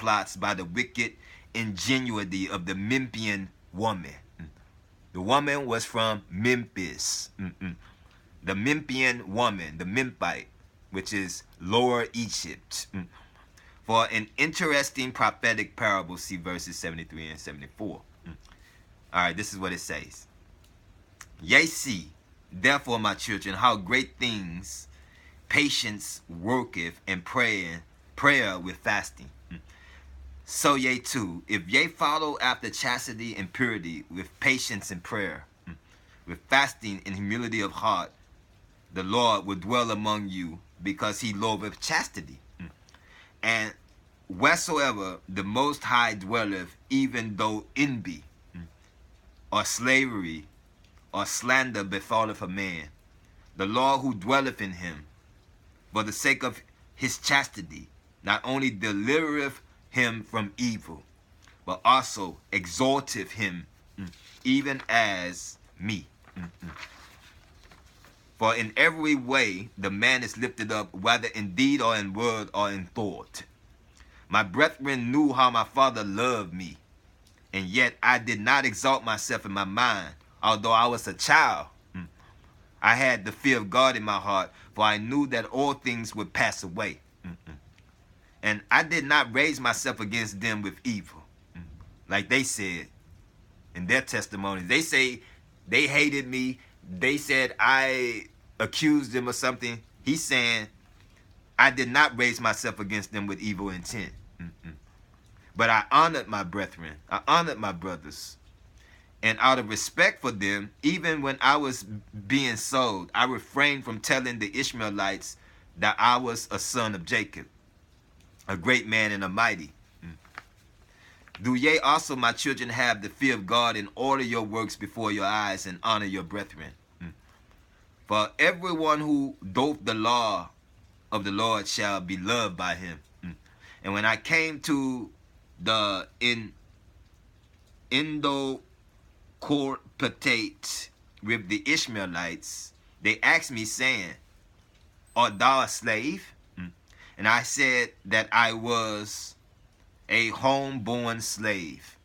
plots by the wicked ingenuity of the Memphian woman. The woman was from Memphis. The Memphian woman, the Memphite, which is Lower Egypt. For an interesting prophetic parable, see verses 73 and 74. All right, this is what it says. Yea, see, therefore, my children, how great things patience worketh, and prayer with fasting. So ye too, if ye follow after chastity and purity, with patience and prayer, with fasting and humility of heart, the Lord will dwell among you, because he loveth chastity. And wheresoever the Most High dwelleth, even though envy, or slavery, or slander befalleth a man, the Lord who dwelleth in him, for the sake of his chastity, not only delivereth him from evil, but also exalteth him, even as me. For in every way the man is lifted up, whether in deed or in word or in thought. My brethren knew how my father loved me, and yet I did not exalt myself in my mind, although I was a child. I had the fear of God in my heart, for I knew that all things would pass away. And I did not raise myself against them with evil. Like they said in their testimonies. They say they hated me. They said I accused them of something. He's saying I did not raise myself against them with evil intent. But I honored my brethren. I honored my brothers. And out of respect for them, even when I was being sold, I refrained from telling the Ishmaelites that I was a son of Jacob, a great man and a mighty. Do ye also, my children, have the fear of God, and order your works before your eyes, and honor your brethren? For everyone who doth the law of the Lord shall be loved by him. And when I came to the Indo-Corpatate with the Ishmaelites, they asked me, saying, art thou a slave? And I said that I was a homeborn slave,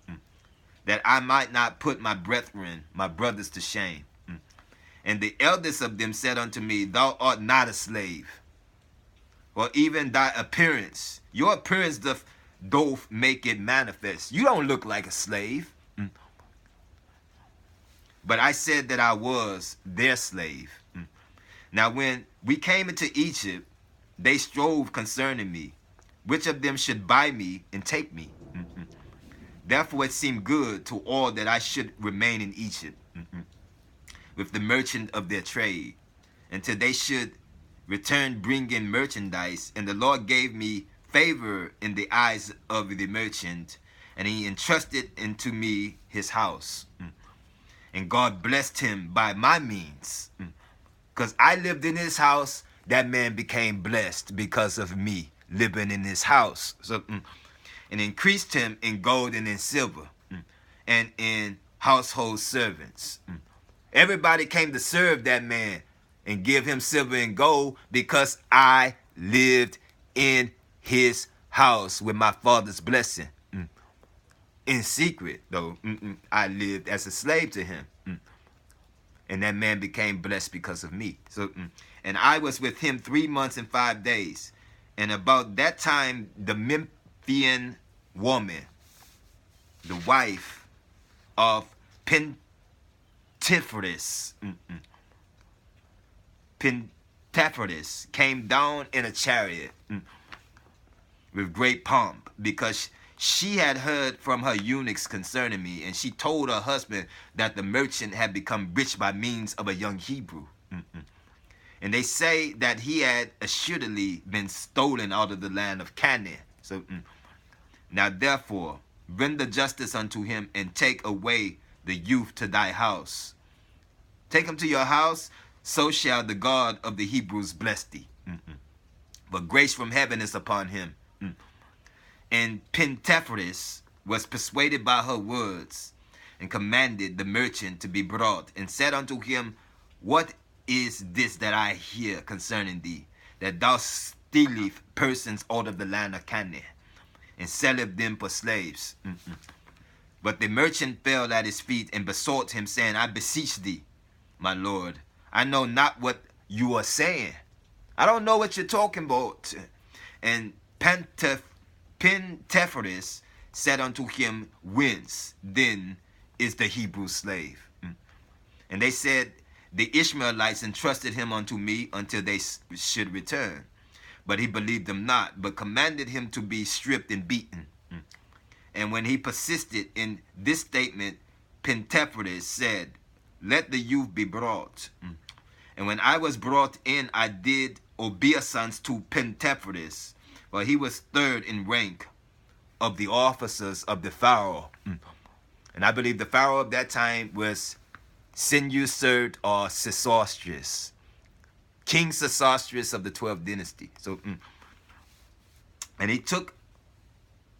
that I might not put my brethren, my brothers, to shame. And the eldest of them said unto me, thou art not a slave, or even thy appearance. Your appearance doth make it manifest. You don't look like a slave. But I said that I was their slave. Now when we came into Egypt, they strove concerning me, which of them should buy me and take me. Therefore it seemed good to all that I should remain in Egypt with the merchant of their trade, until they should return bringing merchandise. And the Lord gave me favor in the eyes of the merchant, and he entrusted into me his house. And God blessed him by my means. Because I lived in his house, that man became blessed because of me living in his house. So, and increased him in gold and in silver, and in household servants. Everybody came to serve that man and give him silver and gold, because I lived in his house with my father's blessing. In secret, though, I lived as a slave to him. And that man became blessed because of me. So, and I was with him 3 months and 5 days. And about that time, the Memphian woman, the wife of Pentaphrus, came down in a chariot with great pomp, because she had heard from her eunuchs concerning me, and she told her husband that the merchant had become rich by means of a young Hebrew. And they say that he had assuredly been stolen out of the land of Canaan. So now therefore render justice unto him, and take away the youth to thy house. Take him to your house, so shall the God of the Hebrews bless thee. But grace from heaven is upon him. And Pentaphrus was persuaded by her words, and commanded the merchant to be brought, and said unto him, what is this that I hear concerning thee, that thou stealest persons out of the land of Canaan? and selleth them for slaves. But the merchant fell at his feet and besought him, saying, I beseech thee, my lord, I know not what you are saying. I don't know what you're talking about. And Pentephorus said unto him, Whence then is the Hebrew slave? And they said, The Ishmaelites entrusted him unto me until they should return. But he believed them not, but commanded him to be stripped and beaten. And when he persisted in this statement, Pentephorus said, Let the youth be brought. And when I was brought in, I did obeisance to Pentephorus, for he was third in rank of the officers of the Pharaoh. And I believe the Pharaoh of that time was Senusert or Sesostris, King Sesostris of the 12th dynasty. So, and he took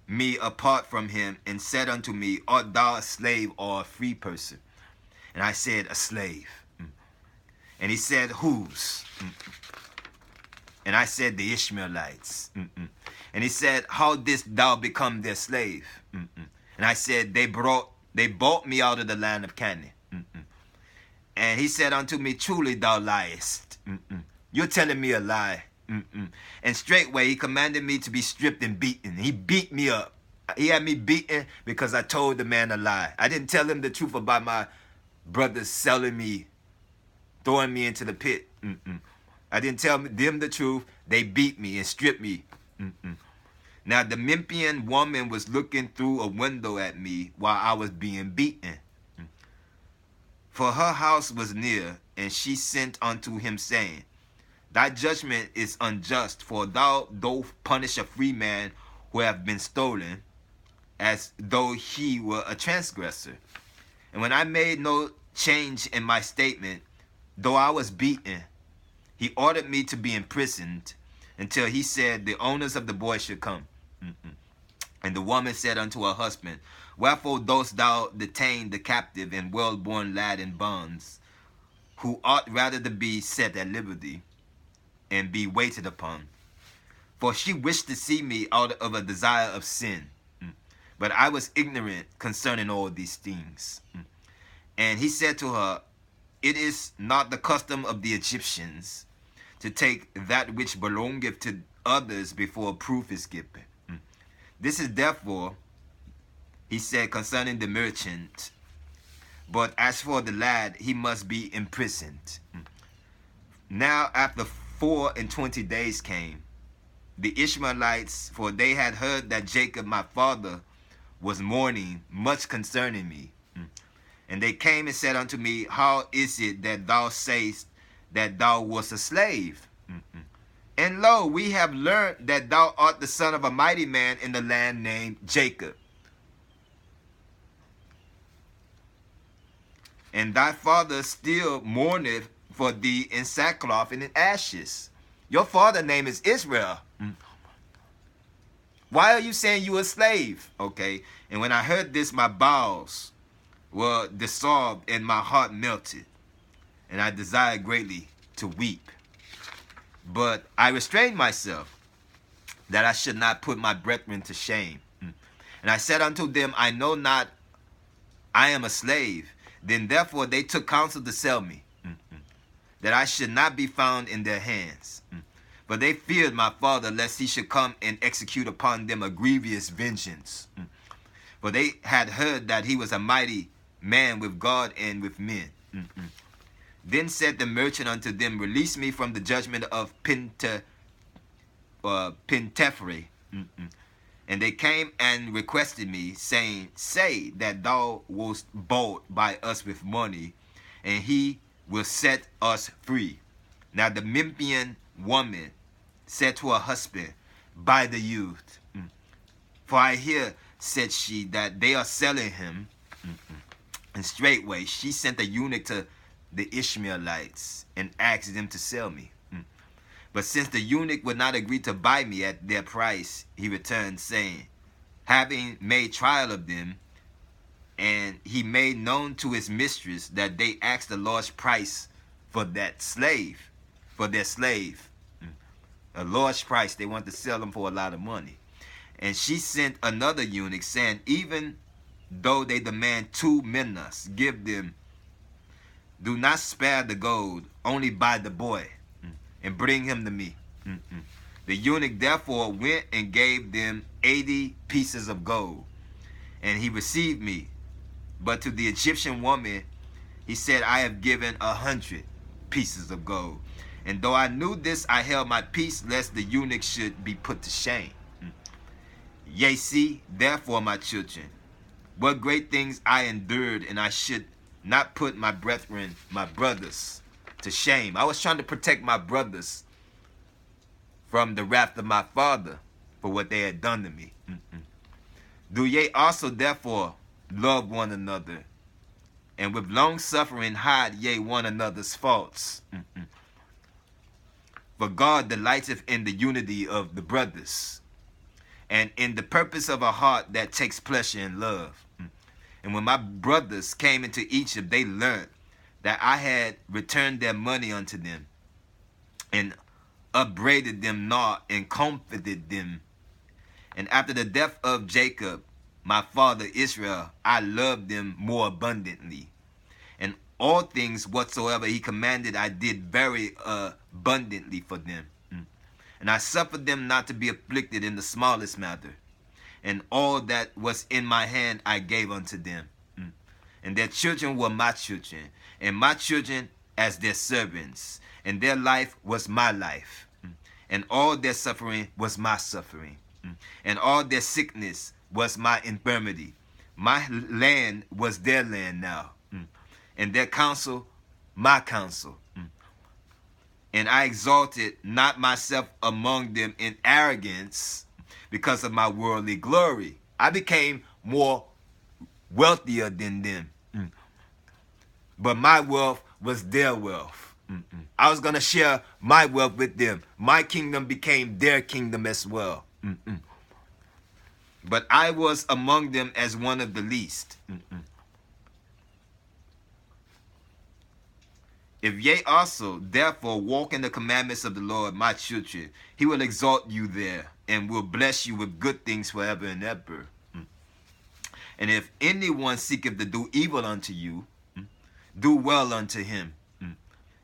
me apart from him and said unto me, Art thou a slave or a free person? And I said, A slave. And he said, Whose? And I said, The Ishmaelites. And he said, How didst thou become their slave? And I said, They bought me out of the land of Canaan. And he said unto me, Truly thou liest. You're telling me a lie. And straightway he commanded me to be stripped and beaten. He beat me up. He had me beaten because I told the man a lie. I didn't tell him the truth about my brothers selling me, throwing me into the pit. I didn't tell them the truth. They beat me and stripped me. Now the Memphian woman was looking through a window at me while I was being beaten. For her house was near, and she sent unto him, saying, Thy judgment is unjust, for thou dost punish a free man who hath been stolen, as though he were a transgressor. And when I made no change in my statement, though I was beaten, he ordered me to be imprisoned until he said the owners of the boy should come. And the woman said unto her husband, Wherefore dost thou detain the captive and well-born lad in bonds, who ought rather to be set at liberty and be waited upon? For she wished to see me out of a desire of sin. But I was ignorant concerning all these things. And he said to her, It is not the custom of the Egyptians to take that which belongeth to others before proof is given. This is therefore, he said, concerning the merchant. But as for the lad, he must be imprisoned. Now after 24 days came, the Ishmaelites, for they had heard that Jacob my father was mourning much concerning me. And they came and said unto me, How is it that thou sayest that thou wast a slave? And lo, we have learned that thou art the son of a mighty man in the land named Jacob. And thy father still mourneth for thee in sackcloth and in ashes. Your father's name is Israel. Why are you saying you a slave? Okay. And when I heard this, my bowels were dissolved and my heart melted. And I desired greatly to weep. But I restrained myself, that I should not put my brethren to shame. And I said unto them, I know not I am a slave. Then therefore they took counsel to sell me, that I should not be found in their hands. But they feared my father, lest he should come and execute upon them a grievous vengeance. For they had heard that he was a mighty man with God and with men. Then said the merchant unto them, Release me from the judgment of Pentephorus. And they came and requested me, saying, Say that thou wast bought by us with money, and he will set us free. Now the Memphian woman said to her husband, Buy the youth. For I hear, said she, that they are selling him. And straightway she sent a eunuch to the Ishmaelites and asked them to sell me. But since the eunuch would not agree to buy me at their price, he returned, saying, having made trial of them, and he made known to his mistress that they asked a large price for that slave, for their slave. A large price. They want to sell them for a lot of money. And she sent another eunuch, saying, even though they demand 2 minas, give them. Do not spare the gold, only buy the boy, and bring him to me. The eunuch therefore went and gave them 80 pieces of gold, and he received me. But to the Egyptian woman he said, I have given 100 pieces of gold. And though I knew this, I held my peace, lest the eunuch should be put to shame. Yea, see, therefore, my children, what great things I endured, and I should not put my brethren, my brothers, to shame. I was trying to protect my brothers from the wrath of my father for what they had done to me. Do ye also therefore love one another, and with long suffering hide ye one another's faults. For God delighteth in the unity of the brothers, and in the purpose of a heart that takes pleasure in love. And when my brothers came into Egypt, they learned that I had returned their money unto them, and upbraided them not, and comforted them. And after the death of Jacob, my father Israel, I loved them more abundantly. And all things whatsoever he commanded, I did very abundantly for them. And I suffered them not to be afflicted in the smallest matter. And all that was in my hand I gave unto them. And their children were my children, and my children as their servants. And their life was my life. And all their suffering was my suffering. And all their sickness was my infirmity. My land was their land now. And their counsel, my counsel. And I exalted not myself among them in arrogance because of my worldly glory. I became more wealthier than them. But my wealth was their wealth. I was going to share my wealth with them. My kingdom became their kingdom as well. But I was among them as one of the least. If ye also therefore walk in the commandments of the Lord, my children, he will exalt you there, and will bless you with good things forever and ever. And if anyone seeketh to do evil unto you, do well unto him,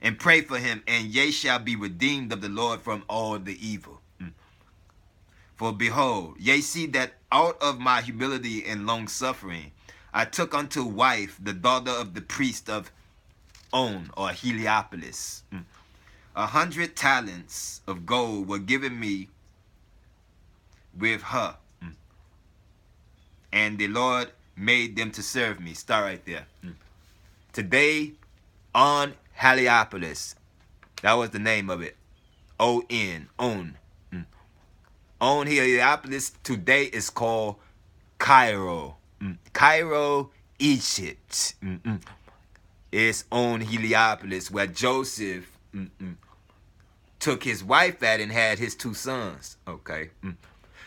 and pray for him, and ye shall be redeemed of the Lord from all the evil. For behold, ye see that out of my humility and long suffering, I took unto wife the daughter of the priest of On, or Heliopolis. 100 talents of gold were given me with her, and the Lord made them to serve me. Start right there. Today, on Heliopolis, that was the name of it. O-N, On. On Heliopolis today is called Cairo. Cairo, Egypt. It's on Heliopolis, where Joseph took his wife at and had his 2 sons. Okay.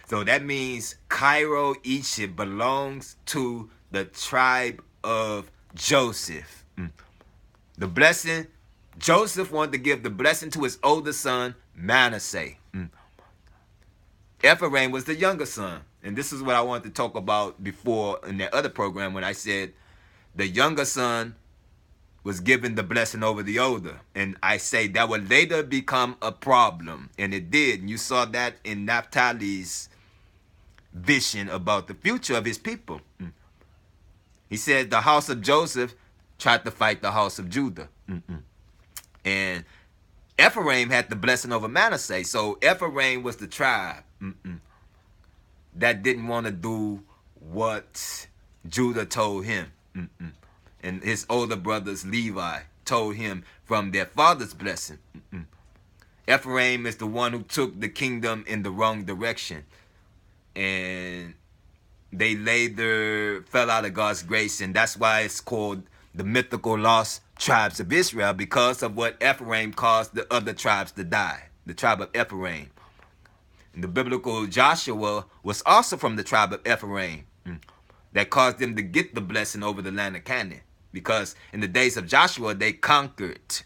So that means Cairo, Egypt belongs to the tribe of Joseph. The blessing, Joseph wanted to give the blessing to his older son, Manasseh. Ephraim was the younger son. And this is what I wanted to talk about before in that other program when I said the younger son was given the blessing over the older. And I say that would later become a problem. And it did. And you saw that in Naphtali's vision about the future of his people. He said the house of Joseph tried to fight the house of Judah. And Ephraim had the blessing over Manasseh. So Ephraim was the tribe that didn't want to do what Judah told him. And his older brothers, Levi, told him from their father's blessing. Ephraim is the one who took the kingdom in the wrong direction. And they later fell out of God's grace. And that's why it's called the mythical lost tribes of Israel, because of what Ephraim caused the other tribes to die. The tribe of Ephraim. And the biblical Joshua was also from the tribe of Ephraim. That caused them to get the blessing over the land of Canaan. Because in the days of Joshua, they conquered.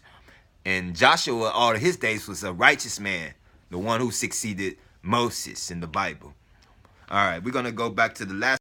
And Joshua, all of his days, was a righteous man. The one who succeeded Moses in the Bible. All right, we're going to go back to the last